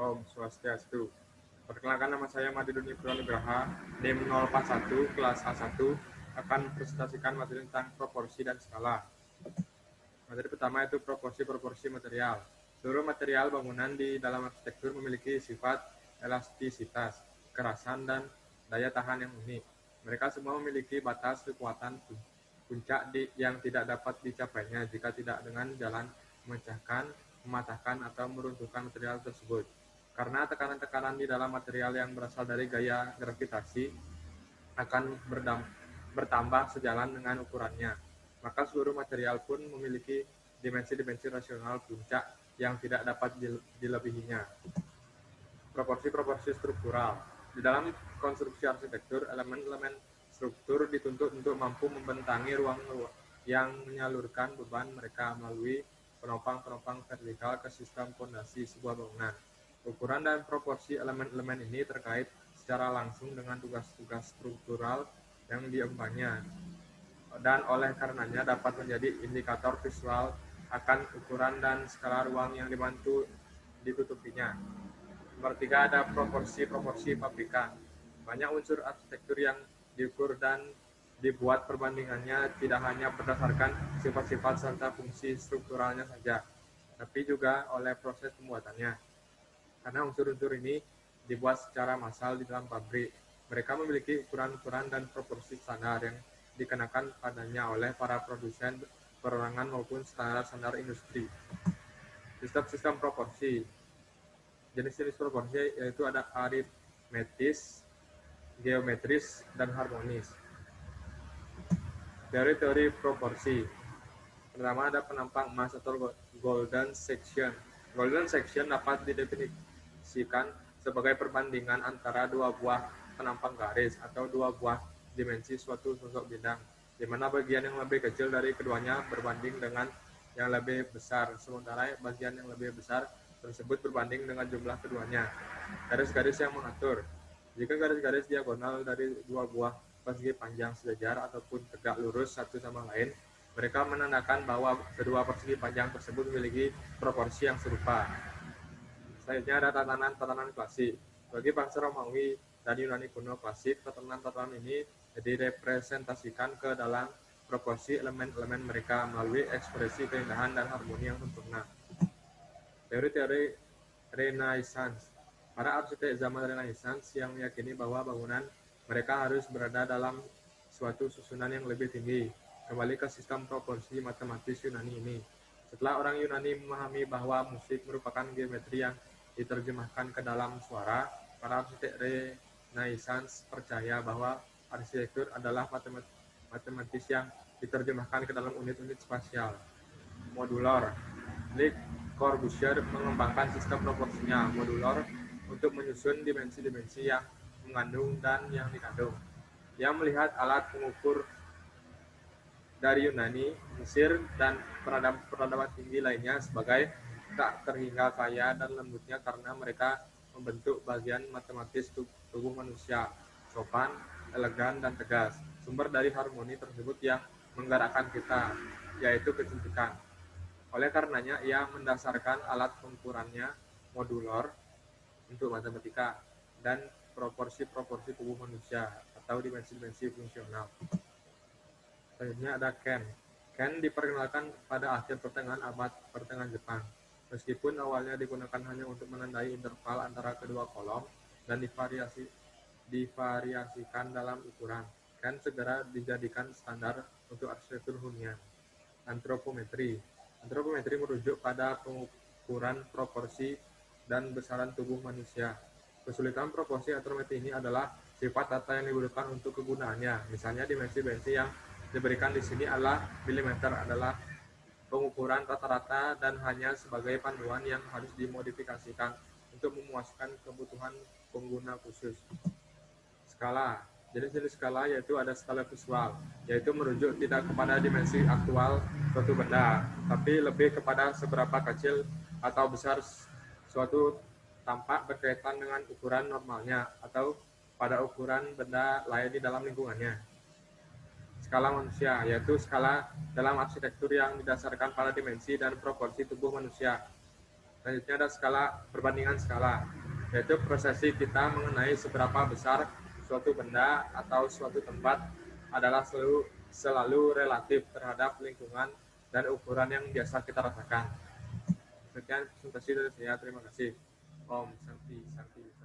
Om Swastiastu. Perkenalkan, nama saya Madidun Ibnu Nugraha, NIM 041, kelas A1, akan presentasikan materi tentang proporsi dan skala. Materi pertama itu proporsi material. Seluruh material bangunan di dalam arsitektur memiliki sifat elastisitas, kekerasan, dan daya tahan yang unik. Mereka semua memiliki batas kekuatan puncak yang tidak dapat dicapainya jika tidak dengan jalan memecahkan, mematahkan, atau meruntuhkan material tersebut. Karena tekanan-tekanan di dalam material yang berasal dari gaya gravitasi akan bertambah sejalan dengan ukurannya, maka seluruh material pun memiliki dimensi-dimensi rasional puncak yang tidak dapat dilebihinya. Proporsi struktural. Di dalam konstruksi arsitektur, elemen-elemen struktur dituntut untuk mampu membentangi ruang yang menyalurkan beban mereka melalui penopang-penopang vertikal ke sistem fondasi sebuah bangunan. Ukuran dan proporsi elemen-elemen ini terkait secara langsung dengan tugas-tugas struktural yang diembannya, dan oleh karenanya dapat menjadi indikator visual akan ukuran dan skala ruang yang dibantu ditutupinya. Nomor 3, ada proporsi pabrikan. Banyak unsur arsitektur yang diukur dan dibuat perbandingannya tidak hanya berdasarkan sifat-sifat serta fungsi strukturalnya saja, tapi juga oleh proses pembuatannya. Karena unsur-unsur ini dibuat secara massal di dalam pabrik, mereka memiliki ukuran-ukuran dan proporsi standar yang dikenakan padanya oleh para produsen perorangan maupun standar-standar industri. Sistem-sistem proporsi. Jenis-jenis proporsi yaitu ada aritmetis, geometris, dan harmonis. Teori-teori proporsi. Pertama, ada penampang emas atau golden section. Golden section dapat didefinisikan sebagai perbandingan antara dua buah penampang garis atau dua buah dimensi suatu sosok bidang, di mana bagian yang lebih kecil dari keduanya berbanding dengan yang lebih besar, sementara bagian yang lebih besar tersebut berbanding dengan jumlah keduanya. Garis-garis yang mengatur. Jika garis-garis diagonal dari dua buah persegi panjang sejajar ataupun tegak lurus satu sama lain, mereka menandakan bahwa kedua persegi panjang tersebut memiliki proporsi yang serupa. Selanjutnya ada tatanan klasik. Bagi bangsa Romawi dan Yunani kuno klasik, tatanan-tatanan ini direpresentasikan ke dalam proporsi elemen-elemen mereka melalui ekspresi keindahan dan harmoni yang sempurna. Teori-teori Renaissance. Para arsitek zaman Renaissance yang meyakini bahwa bangunan mereka harus berada dalam suatu susunan yang lebih tinggi, kembali ke sistem proporsi matematis Yunani ini. Setelah orang Yunani memahami bahwa musik merupakan geometri yang diterjemahkan ke dalam suara, para arsitek Renaissance percaya bahwa arsitektur adalah matematis yang diterjemahkan ke dalam unit-unit spasial. Modular. Le Corbusier mengembangkan sistem proporsinya modular untuk menyusun dimensi-dimensi yang mengandung dan yang dikandung. Ia melihat alat pengukur dari Yunani, Mesir, dan peradaban tinggi lainnya sebagai tak terhingga kaya dan lembutnya karena mereka membentuk bagian matematis tubuh manusia, sopan, elegan, dan tegas. Sumber dari harmoni tersebut yang menggerakkan kita, yaitu kecantikan. Oleh karenanya, ia mendasarkan alat pengukurannya modular untuk matematika dan proporsi-proporsi tubuh manusia atau dimensi-dimensi fungsional. Selanjutnya ada Ken. Ken diperkenalkan pada akhir pertengahan abad pertengahan Jepang. Meskipun awalnya digunakan hanya untuk menandai interval antara kedua kolom dan divariasikan dalam ukuran, Ken segera dijadikan standar untuk arsitektur hunian. Antropometri. Antropometri merujuk pada pengukuran proporsi dan besaran tubuh manusia. Kesulitan proporsi antropometri ini adalah sifat data yang dibutuhkan untuk kegunaannya. Misalnya dimensi-dimensi yang diberikan di sini adalah milimeter adalah pengukuran rata-rata dan hanya sebagai panduan yang harus dimodifikasikan untuk memuaskan kebutuhan pengguna khusus. Skala. Jenis-jenis skala yaitu ada skala visual, yaitu merujuk tidak kepada dimensi aktual suatu benda, tapi lebih kepada seberapa kecil atau besar suatu tampak berkaitan dengan ukuran normalnya atau pada ukuran benda lain di dalam lingkungannya. Skala manusia, yaitu skala dalam arsitektur yang didasarkan pada dimensi dan proporsi tubuh manusia. Selanjutnya ada perbandingan skala, yaitu persepsi kita mengenai seberapa besar suatu benda atau suatu tempat adalah selalu relatif terhadap lingkungan dan ukuran yang biasa kita rasakan. Sekian presentasi dari saya. Terima kasih. Om Santi Santi.